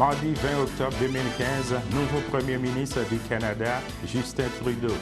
Mardi 20 octobre 2015, nouveau Premier ministre du Canada, Justin Trudeau.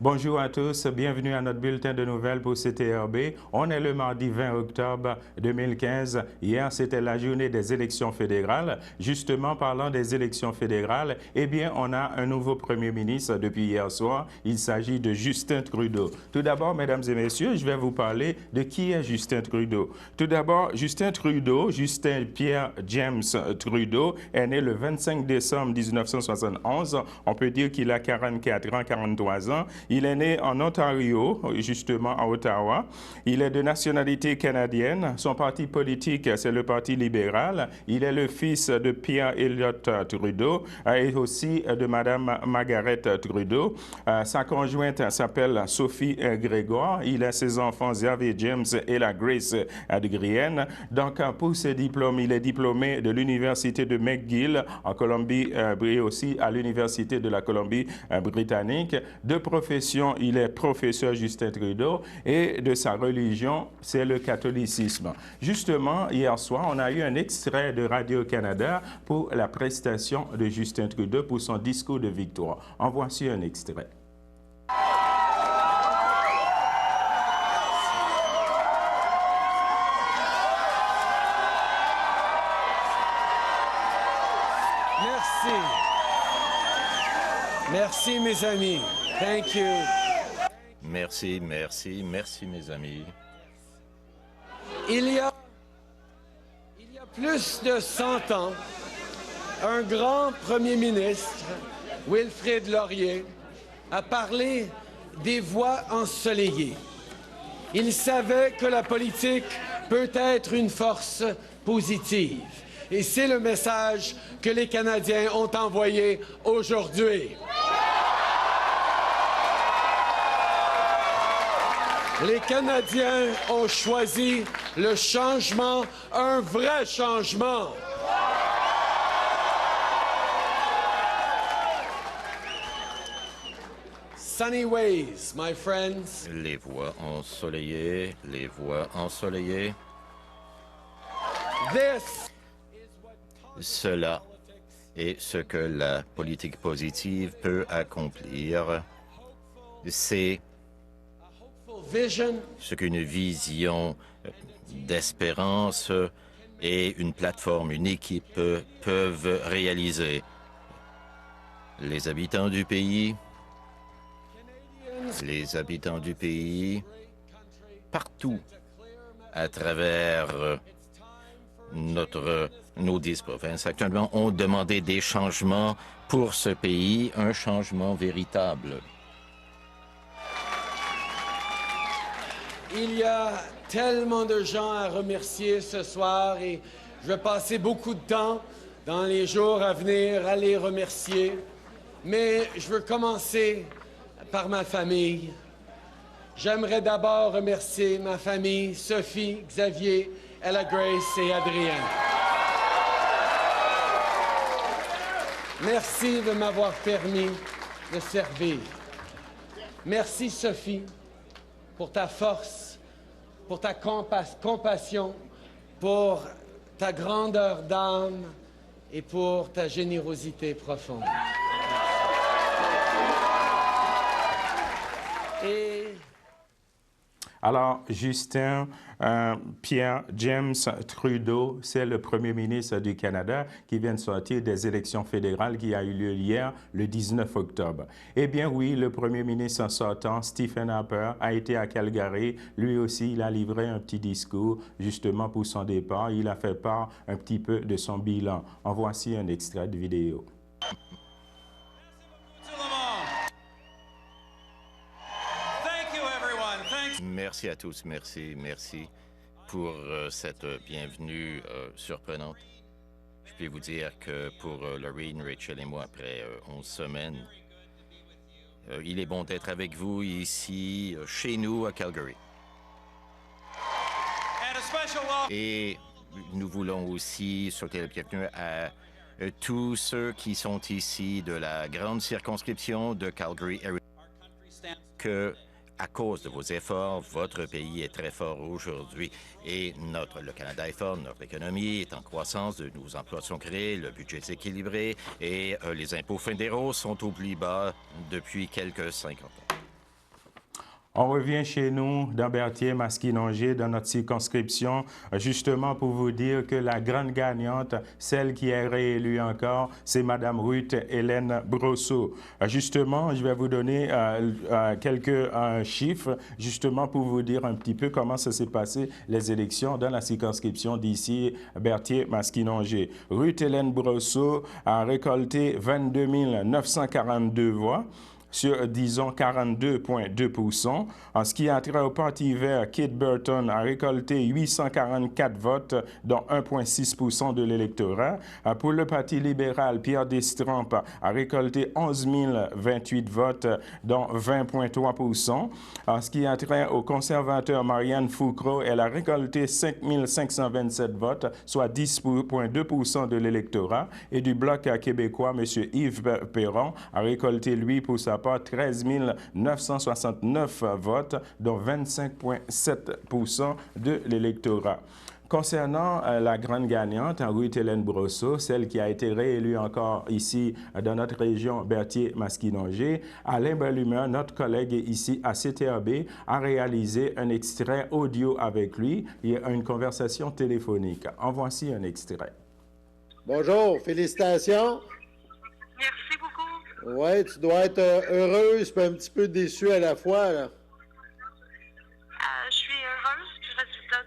Bonjour à tous, bienvenue à notre bulletin de nouvelles pour CTRB. On est le mardi 20 octobre 2015. Hier, c'était la journée des élections fédérales. Justement, parlant des élections fédérales, eh bien, on a un nouveau Premier ministre depuis hier soir. Il s'agit de Justin Trudeau. Tout d'abord, mesdames et messieurs, je vais vous parler de qui est Justin Trudeau. Tout d'abord, Justin Trudeau, Justin Pierre James Trudeau, est né le 25 décembre 1971. On peut dire qu'il a 44 ans, 43 ans. Il est né en Ontario, justement à Ottawa. Il est de nationalité canadienne. Son parti politique, c'est le Parti libéral. Il est le fils de Pierre Elliott Trudeau et aussi de Madame Margaret Trudeau. Sa conjointe s'appelle Sophie Grégoire. Il a ses enfants Xavier James et la Grace Adrienne. Donc, pour ses diplômes, il est diplômé de l'Université de McGill en Colombie et aussi à l'Université de la Colombie-Britannique. De profession, il est professeur Justin Trudeau et de sa religion, c'est le catholicisme. Justement, hier soir, on a eu un extrait de Radio-Canada pour la prestation de Justin Trudeau pour son discours de victoire. En voici un extrait. Merci. Merci, mes amis. Thank you. Merci, merci, merci, mes amis. Il y a plus de 100 ans, un grand premier ministre, Wilfrid Laurier, a parlé des voies ensoleillées. Il savait que la politique peut être une force positive. Et c'est le message que les Canadiens ont envoyé aujourd'hui. Les Canadiens ont choisi le changement, un vrai changement. Sunny ways, my friends. Les voies ensoleillées, les voies ensoleillées. Cela est ce que la politique positive peut accomplir. C'est ce qu'une vision d'espérance et une plateforme, une équipe peuvent réaliser. Les habitants du pays, partout à travers nos 10 provinces actuellement ont demandé des changements pour ce pays, un changement véritable. Il y a tellement de gens à remercier ce soir et je vais passer beaucoup de temps dans les jours à venir à les remercier. Mais je veux commencer par ma famille. J'aimerais d'abord remercier ma famille, Sophie, Xavier, Ella Grace et Adrienne. Merci de m'avoir permis de servir. Merci, Sophie, pour ta force, pour ta compassion, pour ta grandeur d'âme et pour ta générosité profonde. Alors, Justin Pierre James Trudeau, c'est le premier ministre du Canada qui vient de sortir des élections fédérales qui a eu lieu hier, le 19 octobre. Eh bien oui, le premier ministre sortant, Stephen Harper, a été à Calgary. Lui aussi, il a livré un petit discours justement pour son départ. Il a fait part un petit peu de son bilan. En voici un extrait de vidéo. Merci à tous, merci pour cette bienvenue surprenante. Je peux vous dire que pour Lorraine, Rachel et moi, après 11 semaines, il est bon d'être avec vous ici, chez nous, à Calgary. Et nous voulons aussi souhaiter la bienvenue à tous ceux qui sont ici de la grande circonscription de Calgary, que, à cause de vos efforts, votre pays est très fort aujourd'hui. Et le Canada est fort, notre économie est en croissance, de nouveaux emplois sont créés, le budget est équilibré et les impôts fédéraux sont au plus bas depuis quelques 50 ans. On revient chez nous dans Berthier-Maskinongé, dans notre circonscription, justement pour vous dire que la grande gagnante, celle qui est réélue encore, c'est Mme Ruth-Hélène Brosseau. Justement, je vais vous donner quelques chiffres, justement pour vous dire un petit peu comment ça s'est passé, les élections dans la circonscription d'ici, Berthier-Maskinongé. Ruth-Hélène Brosseau a récolté 22 942 voix. Sur, disons, 42,2 %. En ce qui a trait au Parti vert, Kate Burton a récolté 844 votes, dont 1,6 % de l'électorat. Pour le Parti libéral, Pierre Destrempe a récolté 11 028 votes, dont 20,3 %. En ce qui a trait au conservateur, Marianne Foucault, elle a récolté 5 527 votes, soit 10,2 % de l'électorat. Et du Bloc québécois, M. Yves Perron a récolté, lui, pour sa part, 13 969 votes, dont 25,7 % de l'électorat. Concernant la grande gagnante, Ruth-Hélène Brosseau, celle qui a été réélue encore ici dans notre région Berthier-Maskinongé, Alain Bellumer, notre collègue ici à CTRB, a réalisé un extrait audio avec lui et une conversation téléphonique. En voici un extrait. Bonjour, félicitations. Merci beaucoup. Oui, tu dois être heureuse et un petit peu déçue à la fois, là. Je suis heureuse du résultat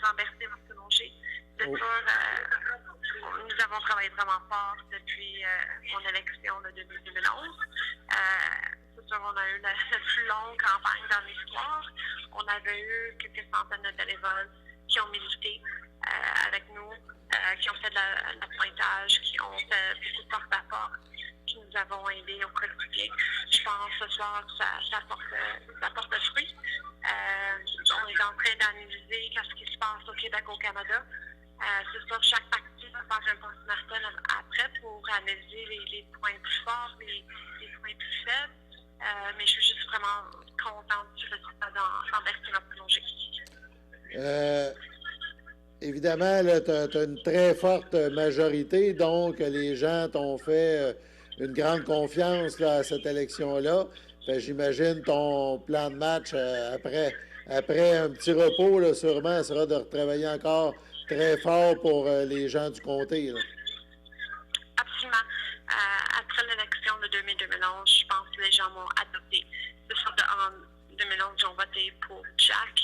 dans Berthier-Maskinongé. C'est sûr, nous avons travaillé vraiment fort depuis mon élection de 2011. C'est sûr, on a eu la plus longue campagne dans l'histoire. On avait eu quelques centaines de bénévoles qui ont milité avec nous, qui ont fait de l'appointage, qui ont fait beaucoup de porte-à-porte, qui nous avons aidés au quotidien. Je pense ce soir que ça porte fruit. On est en train d'analyser ce qui se passe au Québec, au Canada. C'est sûr, chaque parti va faire un post-mortem après pour analyser les points plus forts, les points plus faibles. Mais je suis juste vraiment contente du résultat dans Berthier-Maskinongé. Évidemment, tu as une très forte majorité, donc les gens t'ont fait une grande confiance là, à cette élection-là. J'imagine ton plan de match après un petit repos, là, sûrement, sera de retravailler encore très fort pour les gens du comté. Là. Absolument. Après l'élection de 2011, je pense que les gens m'ont adopté. C'est sûr qu'en 2011, ils ont voté pour Jack,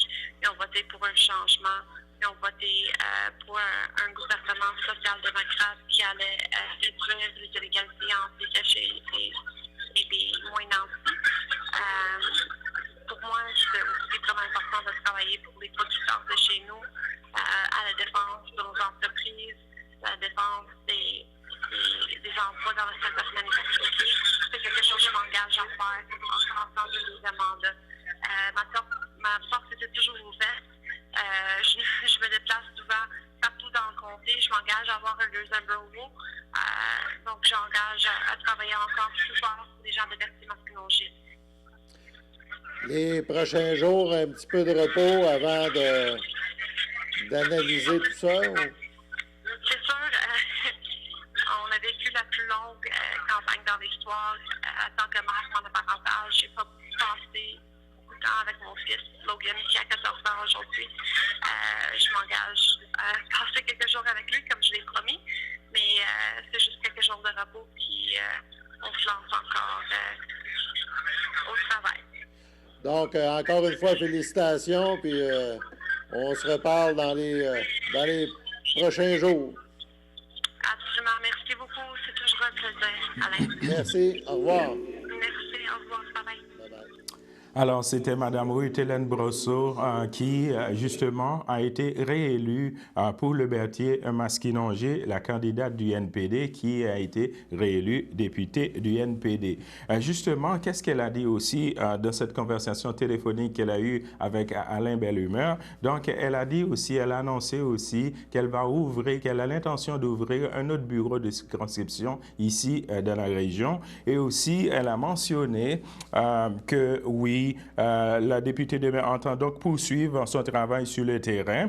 ils ont voté pour un changement. Ils ont voté pour un gouvernement social-démocrate qui allait réduire les inégalités entre les riches et les moins nantis. Pour moi, c'est aussi vraiment important de travailler pour les producteurs de chez nous, à la défense de nos entreprises, à la défense des emplois dans le secteur manufacturier. C'est quelque chose que je m'engage à faire en commençant le deuxième mandat. Ma porte était toujours ouverte. Je me déplace souvent partout dans le comté. Je m'engage à avoir un deuxième bureau. Donc, j'engage à travailler encore plus fort pour les gens de Berthier-Maskinongé. Les prochains jours, un petit peu de repos avant d'analyser tout ça? C'est sûr, on a vécu la plus longue campagne dans l'histoire. En tant que mère monoparentale, j'ai pas passé beaucoup de temps avec mon fils, Logan, qui a 14 ans aujourd'hui. Je m'engage à passer quelques jours avec lui, comme je l'ai promis, mais c'est juste quelques jours de repos, puis on se lance encore au travail. Donc, encore une fois, félicitations, puis on se reparle dans les prochains jours. Absolument. Merci beaucoup. C'est toujours un plaisir, Alain. Merci. Au revoir. Merci. Au revoir. Bye-bye. Bye-bye. Alors, c'était Mme Ruth-Hélène Brosseau qui, justement, a été réélue pour le Berthier-Maskinongé, la candidate du NPD qui a été réélue députée du NPD. Justement, qu'est-ce qu'elle a dit aussi dans cette conversation téléphonique qu'elle a eue avec Alain Bellumeur? Donc, elle a dit aussi, elle a annoncé aussi qu'elle va ouvrir, qu'elle a l'intention d'ouvrir un autre bureau de circonscription ici dans la région. Et aussi, elle a mentionné que, oui, la députée entend donc poursuivre son travail sur le terrain.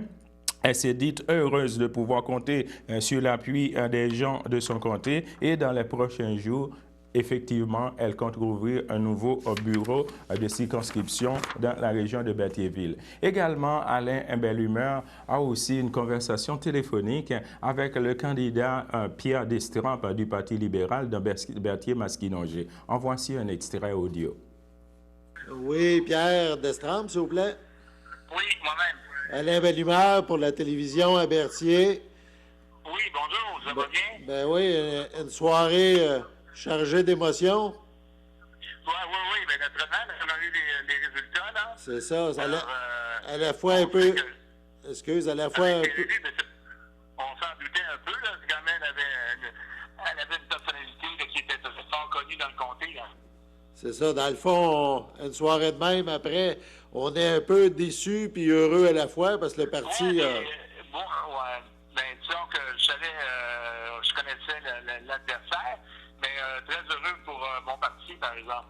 Elle s'est dite heureuse de pouvoir compter sur l'appui des gens de son comté et dans les prochains jours, effectivement, elle compte rouvrir un nouveau bureau de circonscription dans la région de Berthierville. Également, Alain Bellumeur a aussi une conversation téléphonique avec le candidat Pierre Destremps du Parti libéral dans Berthier-Maskinongé. En voici un extrait audio. Oui, Pierre Destremps, s'il vous plaît. Oui, moi-même. Alain Bellumeur pour la télévision à Berthier. Oui, bonjour, ça va bien? Ben oui, une soirée chargée d'émotions. Oui, bien naturellement, on a eu les résultats, là. C'est ça, Alors, à la fois un peu... Excuse, à la fois un peu... On s'en doutait un peu, là, quand même, elle avait une personnalité là, qui était fort connue dans le comté, là. C'est ça. Dans le fond, une soirée de même, après, on est un peu déçus puis heureux à la fois parce que le parti... Disons que je savais, je connaissais l'adversaire, mais très heureux pour mon parti, par exemple.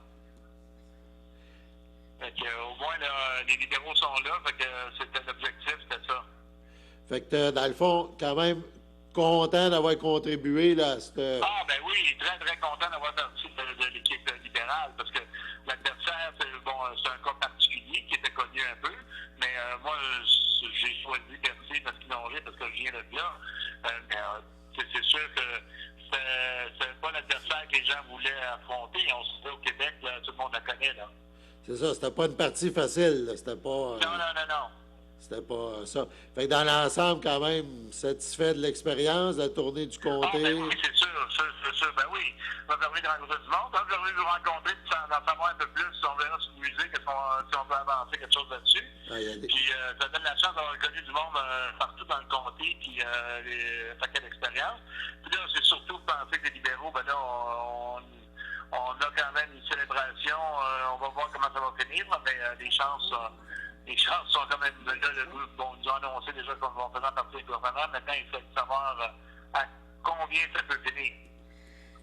Fait que, au moins, là, les libéraux sont là, fait que c'était l'objectif, c'était ça. Fait que, dans le fond, quand même content d'avoir contribué là, à cette... Ah, ben oui, très, très content d'avoir parti de l'équipe libérale, parce que l'adversaire, c'est un cas particulier qui était connu un peu, mais moi, j'ai choisi Berthier-Maskinongé parce que je viens de là. C'est sûr que c'est pas l'adversaire que les gens voulaient affronter. On se fait au Québec, là, tout le monde la connaît, là. C'est ça, c'était pas une partie facile, là. C'était pas... Non. C'était pas ça. Fait que dans l'ensemble, quand même, satisfait de l'expérience, de la tournée du comté. Ah, ben oui, c'est sûr. Ben oui, ça m'a permis de rencontrer du monde, ça m'a permis de vous rencontrer, d'en savoir un peu plus, si on verra sur le musée, si on peut avancer quelque chose là-dessus. Puis ça donne la chance d'avoir connu du monde partout dans le comté, puis un paquet d'expérience. Puis là, c'est surtout penser que les libéraux, ben là, on a quand même une célébration, on va voir comment ça va finir, mais les chances sont quand même là. Ils nous ont annoncé déjà qu'on va faire partie du gouvernement. Maintenant, il faut savoir à combien ça peut finir.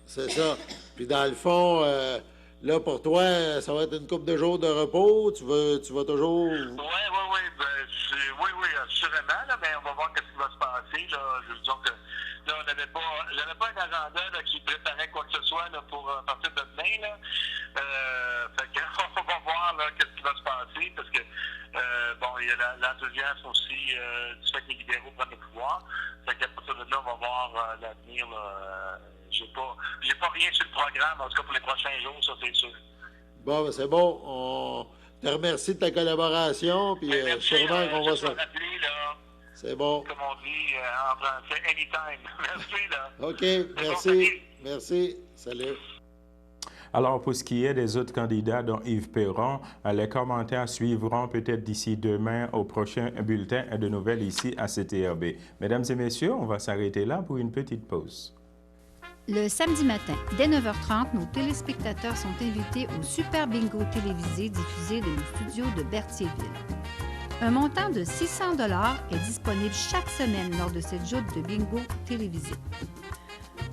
C'est ça. Puis dans le fond, là, pour toi, ça va être une couple de jours de repos. Tu vas toujours... Oui, assurément, là, mais on va voir ce qui va se passer. Là. Disons que là, j'avais pas un agenda là, qui préparait quoi que ce soit là, pour partir de demain. Là. Fait que, on va voir ce qui va se passer parce que il y a l'enthousiasme aussi du fait que les libéraux prennent le pouvoir. Fait qu'à partir de là, on va voir l'avenir. J'ai pas rien sur le programme, en tout cas pour les prochains jours, ça c'est sûr. Bon, ben c'est bon. On te remercie de ta collaboration, puis sûrement qu'on va se... C'est bon. Comme on dit en français, anytime. Merci, là. OK, merci. Merci. Salut. Alors, pour ce qui est des autres candidats, dont Yves Perron, les commentaires suivront peut-être d'ici demain au prochain bulletin de nouvelles ici à CTRB. Mesdames et messieurs, on va s'arrêter là pour une petite pause. Le samedi matin, dès 9h30, nos téléspectateurs sont invités au Super Bingo télévisé diffusé de nos studios de Berthierville. Un montant de 600 $ est disponible chaque semaine lors de cette joute de bingo télévisé.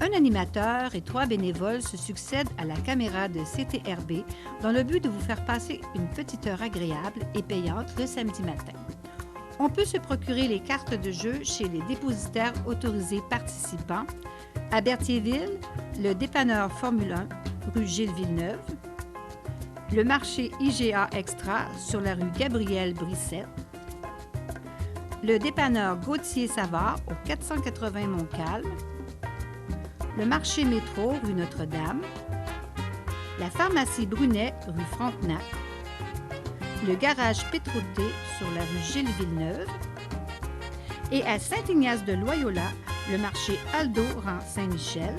Un animateur et 3 bénévoles se succèdent à la caméra de CTRB dans le but de vous faire passer une petite heure agréable et payante le samedi matin. On peut se procurer les cartes de jeu chez les dépositaires autorisés participants à Berthierville, le dépanneur Formule 1, rue Gilles Villeneuve, le marché IGA Extra sur la rue Gabriel Brissette, le dépanneur Gauthier-Savard au 480 Montcalm, le marché métro rue Notre-Dame, la pharmacie Brunet rue Frontenac, le garage Pétroté sur la rue Gilles Villeneuve et à Saint-Ignace-de-Loyola, le marché Aldo rang Saint-Michel,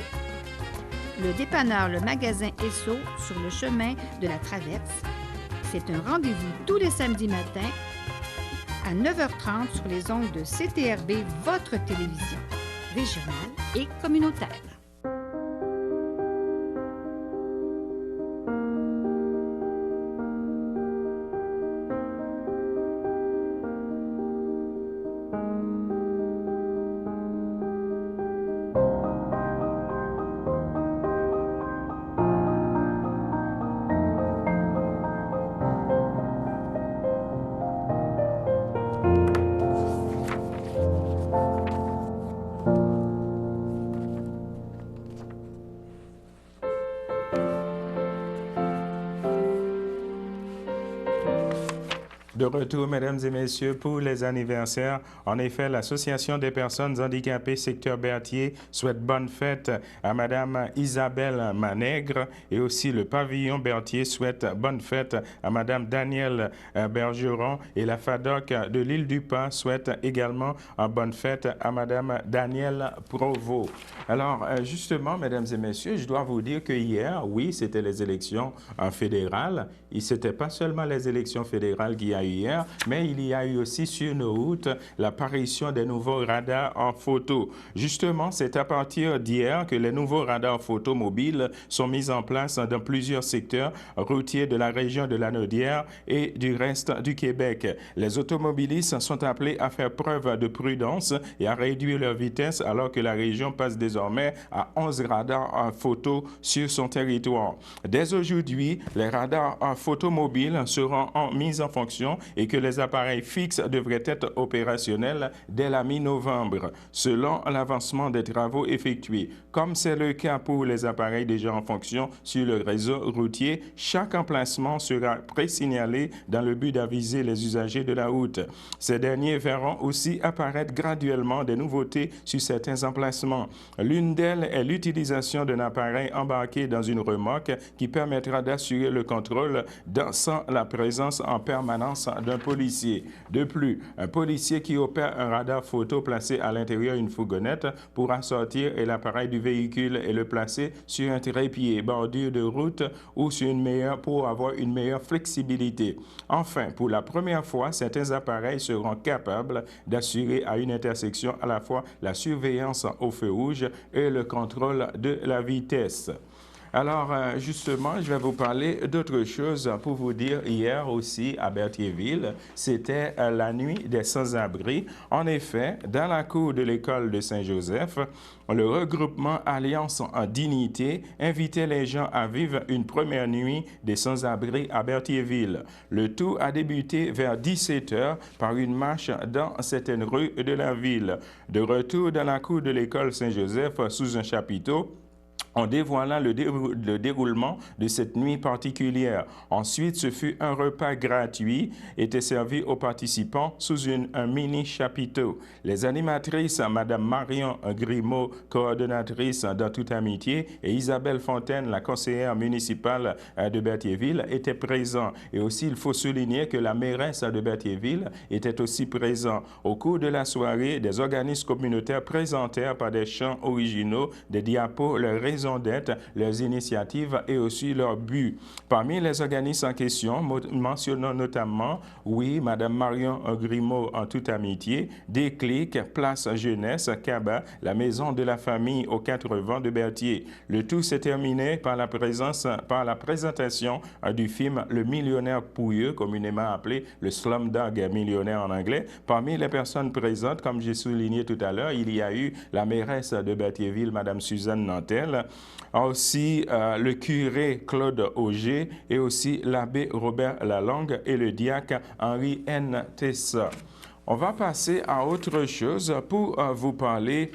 le dépanneur Le Magasin Esso sur le chemin de la Traverse, C'est un rendez-vous tous les samedis matins à 9h30 sur les ondes de CTRB, votre télévision régionale et communautaire. De retour, mesdames et messieurs, pour les anniversaires. En effet, l'Association des personnes handicapées secteur Berthier souhaite bonne fête à Madame Isabelle Manègre et aussi le pavillon Berthier souhaite bonne fête à Madame Danielle Bergeron et la FADOC de l'île du Pas souhaite également bonne fête à Madame Danielle Provost. Alors, justement, mesdames et messieurs, je dois vous dire que hier, oui, c'était les élections fédérales. Ce n'était pas seulement les élections fédérales qu'il y a eu hier, mais il y a eu aussi sur nos routes l'apparition des nouveaux radars en photo. Justement, c'est à partir d'hier que les nouveaux radars photo mobiles sont mis en place dans plusieurs secteurs routiers de la région de la Naudière et du reste du Québec. Les automobilistes sont appelés à faire preuve de prudence et à réduire leur vitesse alors que la région passe désormais à 11 radars en photo sur son territoire. Dès aujourd'hui, les radars en photo mobiles seront mis en fonction et que les appareils fixes devraient être opérationnels dès la mi-novembre, selon l'avancement des travaux effectués. Comme c'est le cas pour les appareils déjà en fonction sur le réseau routier, chaque emplacement sera pré-signalé dans le but d'aviser les usagers de la route. Ces derniers verront aussi apparaître graduellement des nouveautés sur certains emplacements. L'une d'elles est l'utilisation d'un appareil embarqué dans une remorque qui permettra d'assurer le contrôle sans la présence en permanence d'un policier. De plus, un policier qui opère un radar photo placé à l'intérieur d'une fourgonnette pourra sortir l'appareil du véhicule et le placer sur un trépied, bordure de route ou pour avoir une meilleure flexibilité. Enfin, pour la première fois, certains appareils seront capables d'assurer à une intersection à la fois la surveillance au feu rouge et le contrôle de la vitesse. Alors, justement, je vais vous parler d'autre chose pour vous dire. Hier aussi, à Berthierville, c'était la nuit des sans-abri. En effet, dans la cour de l'école de Saint-Joseph, le regroupement Alliance en Dignité invitait les gens à vivre une première nuit des sans-abri à Berthierville. Le tout a débuté vers 17h par une marche dans certaines rues de la ville. De retour dans la cour de l'école Saint-Joseph sous un chapiteau, en dévoilant le déroulement de cette nuit particulière. Ensuite, ce fut un repas gratuit, était servi aux participants sous un mini chapiteau. Les animatrices, Mme Marion Grimaud, coordonnatrice dans Toute Amitié, et Isabelle Fontaine, la conseillère municipale de Berthierville, étaient présents. Et aussi, il faut souligner que la mairesse de Berthierville était aussi présente. Au cours de la soirée, des organismes communautaires présentèrent par des chants originaux, des diapos, leurs raisons d'être, leurs initiatives et aussi leurs buts. Parmi les organismes en question, mentionnons notamment, oui, Mme Marion Grimaud en Toute Amitié, Déclic, Place Jeunesse, CABA, la Maison de la Famille aux 4 vents de Berthier. Le tout s'est terminé par la présentation du film Le Millionnaire Pouilleux, communément appelé le Slumdog Millionnaire en anglais. Parmi les personnes présentes, comme j'ai souligné tout à l'heure, il y a eu la mairesse de Berthierville, Mme Suzanne Nantel, aussi le curé Claude Auger et aussi l'abbé Robert Lalongue et le diacre Henri N. Tessa. On va passer à autre chose pour vous parler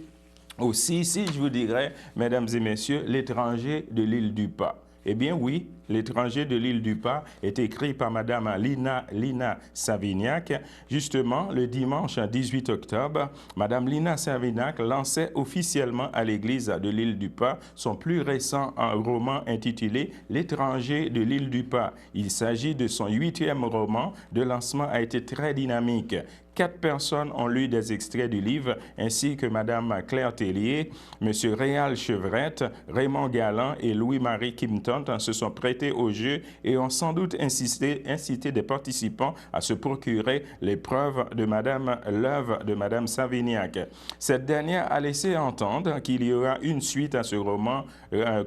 aussi, si je vous dirais, mesdames et messieurs, l'étranger de l'île du Pas. Eh bien oui, l'étranger de l'île du Pas est écrit par Mme Lina Savignac. Justement, le dimanche 18 octobre, Mme Lina Savignac lançait officiellement à l'église de l'île du Pas son plus récent roman intitulé « L'étranger de l'île du Pas ». Il s'agit de son 8e roman. Le lancement a été très dynamique. 4 personnes ont lu des extraits du livre, ainsi que Mme Claire Tellier, M. Réal Chevrette, Raymond Galland et Louis-Marie Kimpton se sont prêtés au jeu et ont sans doute incité des participants à se procurer les preuves de l'œuvre de Mme Savignac. Cette dernière a laissé entendre qu'il y aura une suite à ce roman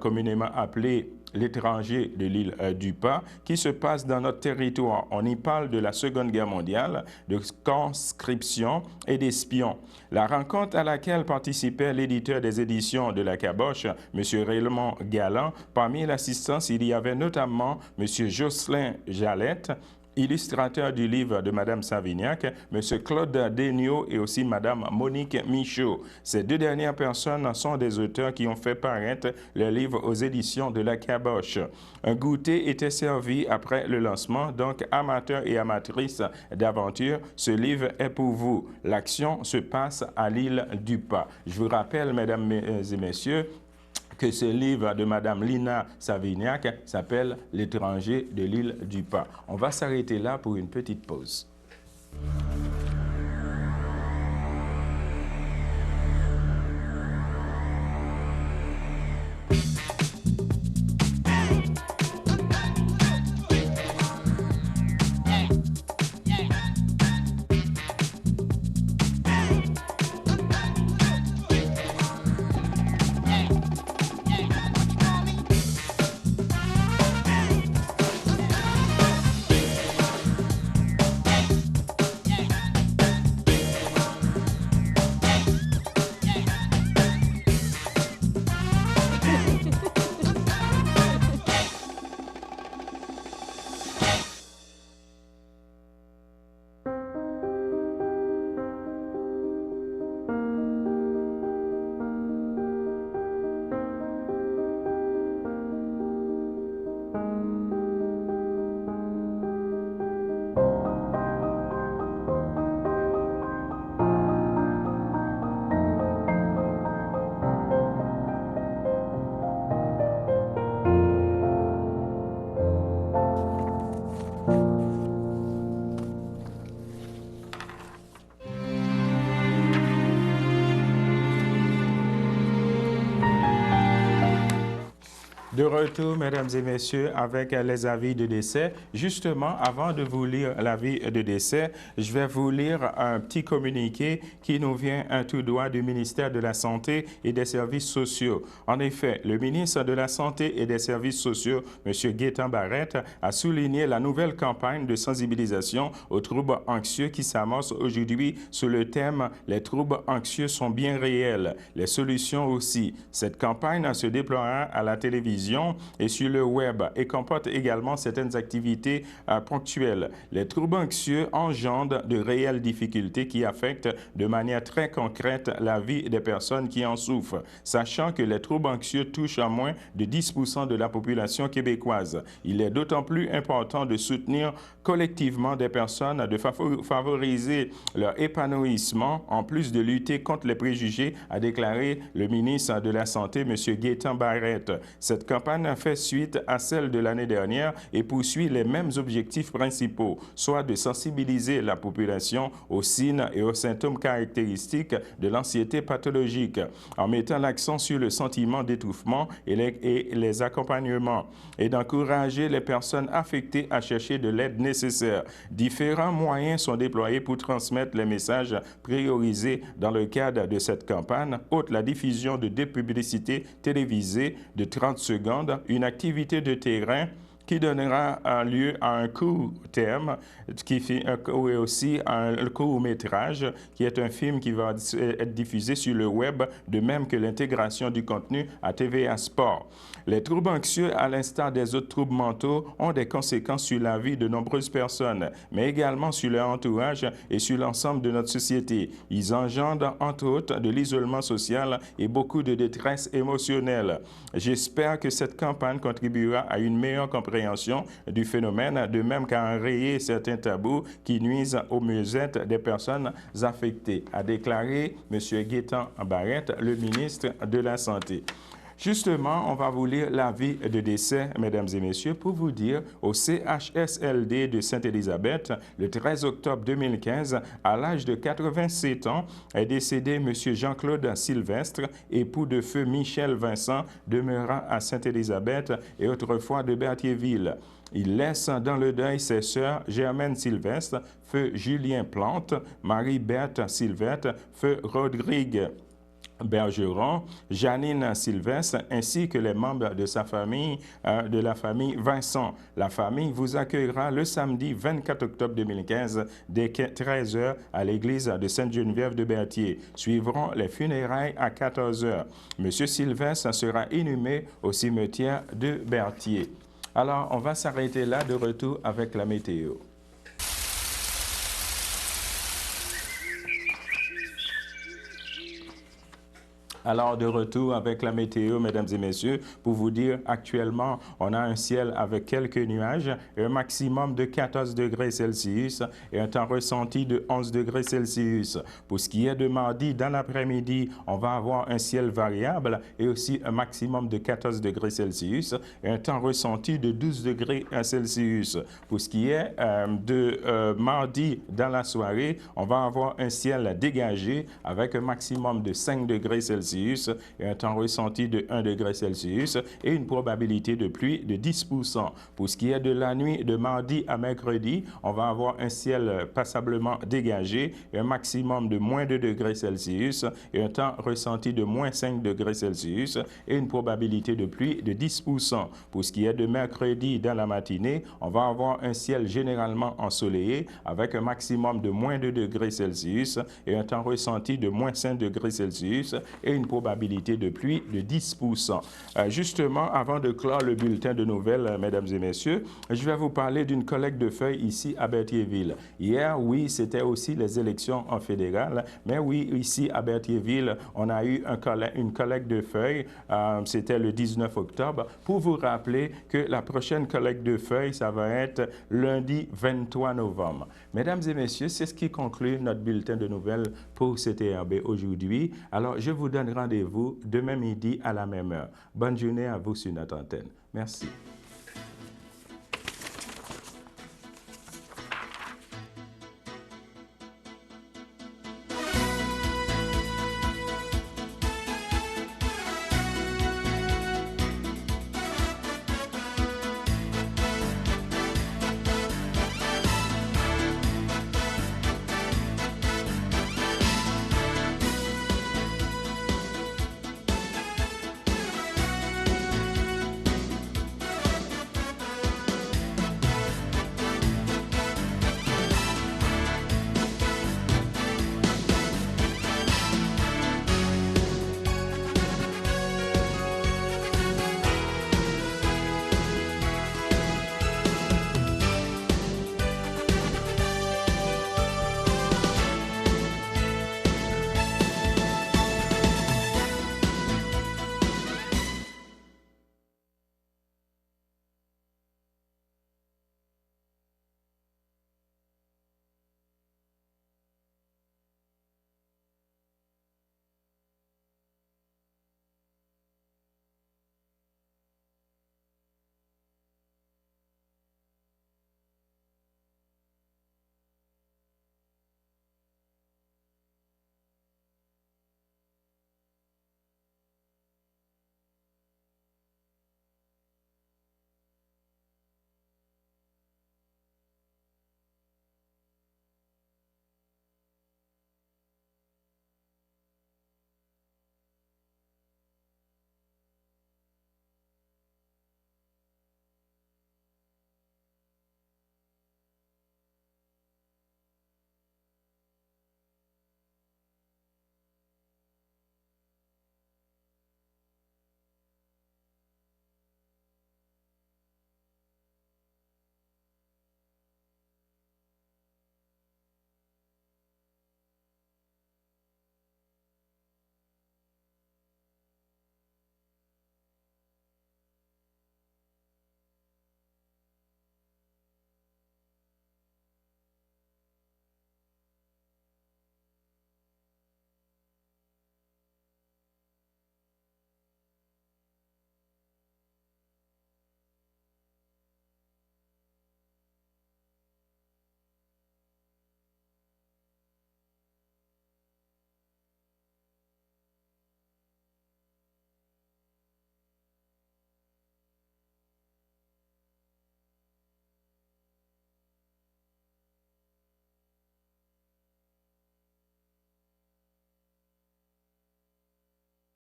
communément appelé L'étranger de l'île du Pas, qui se passe dans notre territoire. On y parle de la Seconde Guerre mondiale, de conscription et d'espions. La rencontre à laquelle participait l'éditeur des éditions de la Caboche, M. Raymond Galland, parmi l'assistance, il y avait notamment M. Jocelyn Jalette, illustrateur du livre de Mme Savignac, M. Claude Degnaud et aussi Mme Monique Michaud. Ces 2 dernières personnes sont des auteurs qui ont fait paraître le livre aux éditions de la Caboche. Un goûter était servi après le lancement, donc amateurs et amatrices d'aventure, ce livre est pour vous. L'action se passe à l'île du Pas. Je vous rappelle, mesdames et messieurs, que ce livre de Mme Lina Savignac s'appelle « L'étranger de l'île du Pas ». On va s'arrêter là pour une petite pause. De retour, mesdames et messieurs, avec les avis de décès. Justement, avant de vous lire l'avis de décès, je vais vous lire un petit communiqué qui nous vient tout droit du ministère de la Santé et des Services sociaux. En effet, le ministre de la Santé et des Services sociaux, M. Gaétan Barrette, a souligné la nouvelle campagne de sensibilisation aux troubles anxieux qui s'amorce aujourd'hui sous le thème « Les troubles anxieux sont bien réels, les solutions aussi ». Cette campagne se déploiera à la télévision et sur le web et comporte également certaines activités ponctuelles. Les troubles anxieux engendrent de réelles difficultés qui affectent de manière très concrète la vie des personnes qui en souffrent, sachant que les troubles anxieux touchent à moins de 10% de la population québécoise. Il est d'autant plus important de soutenir collectivement des personnes, de favoriser leur épanouissement, en plus de lutter contre les préjugés, a déclaré le ministre de la Santé, M. Gaétan Barrette. Cette campagne fait suite à celle de l'année dernière et poursuit les mêmes objectifs principaux, soit de sensibiliser la population aux signes et aux symptômes caractéristiques de l'anxiété pathologique, en mettant l'accent sur le sentiment d'étouffement et les accompagnements, et d'encourager les personnes affectées à chercher de l'aide nécessaire. Différents moyens sont déployés pour transmettre les messages priorisés dans le cadre de cette campagne, outre la diffusion de 2 publicités télévisées de 30 secondes, une activité de terrain qui donnera lieu à un court terme, et aussi un court-métrage, qui est un film qui va être diffusé sur le web, de même que l'intégration du contenu à TVA Sport. Les troubles anxieux, à l'instar des autres troubles mentaux, ont des conséquences sur la vie de nombreuses personnes, mais également sur leur entourage et sur l'ensemble de notre société. Ils engendrent, entre autres, de l'isolement social et beaucoup de détresse émotionnelle. J'espère que cette campagne contribuera à une meilleure compréhension du phénomène, de même qu'à enrayer certains tabous qui nuisent au mieux-être des personnes affectées, a déclaré M. Gaétan Barrette, le ministre de la Santé. Justement, on va vous lire l'avis de décès, mesdames et messieurs, pour vous dire au CHSLD de Sainte-Élisabeth, le 13 octobre 2015, à l'âge de 87 ans, est décédé M. Jean-Claude Sylvestre, époux de feu Michel Vincent, demeurant à Sainte-Élisabeth et autrefois de Berthierville. Il laisse dans le deuil ses sœurs Germaine Sylvestre, feu Julien Plante, Marie-Berthe Sylvestre, feu Rodrigue Bergeron, Janine Sylvestre, ainsi que les membres de sa famille, de la famille Vincent. La famille vous accueillera le samedi 24 octobre 2015 dès 13h à l'église de Sainte-Geneviève de Berthier. Suivront les funérailles à 14h. Monsieur Sylvestre sera inhumé au cimetière de Berthier. Alors, on va s'arrêter là, de retour avec la météo. Alors, de retour avec la météo, mesdames et messieurs, pour vous dire, actuellement, on a un ciel avec quelques nuages, un maximum de 14 degrés Celsius et un temps ressenti de 11 degrés Celsius. Pour ce qui est de mardi, dans l'après-midi, on va avoir un ciel variable et aussi un maximum de 14 degrés Celsius et un temps ressenti de 12 degrés Celsius. Pour ce qui est de mardi, dans la soirée, on va avoir un ciel dégagé avec un maximum de 5 degrés Celsius et un temps ressenti de 1 degré Celsius et une probabilité de pluie de 10%. Pour ce qui est de la nuit de mardi à mercredi, on va avoir un ciel passablement dégagé et un maximum de moins 2 degrés Celsius et un temps ressenti de moins 5 degrés Celsius et une probabilité de pluie de 10%. Pour ce qui est de mercredi dans la matinée, on va avoir un ciel généralement ensoleillé avec un maximum de moins 2 degrés Celsius et un temps ressenti de moins 5 degrés Celsius et une probabilité de pluie de 10%. Justement, avant de clore le bulletin de nouvelles, mesdames et messieurs, je vais vous parler d'une collecte de feuilles ici à Berthierville. Hier, oui, c'était aussi les élections en fédéral, mais oui, ici à Berthierville, on a eu une collecte de feuilles, c'était le 19 octobre, pour vous rappeler que la prochaine collecte de feuilles, ça va être lundi 23 novembre. Mesdames et messieurs, c'est ce qui conclut notre bulletin de nouvelles pour CTRB aujourd'hui. Alors, je vous donne rendez-vous demain midi à la même heure. Bonne journée à vous sur notre antenne. Merci.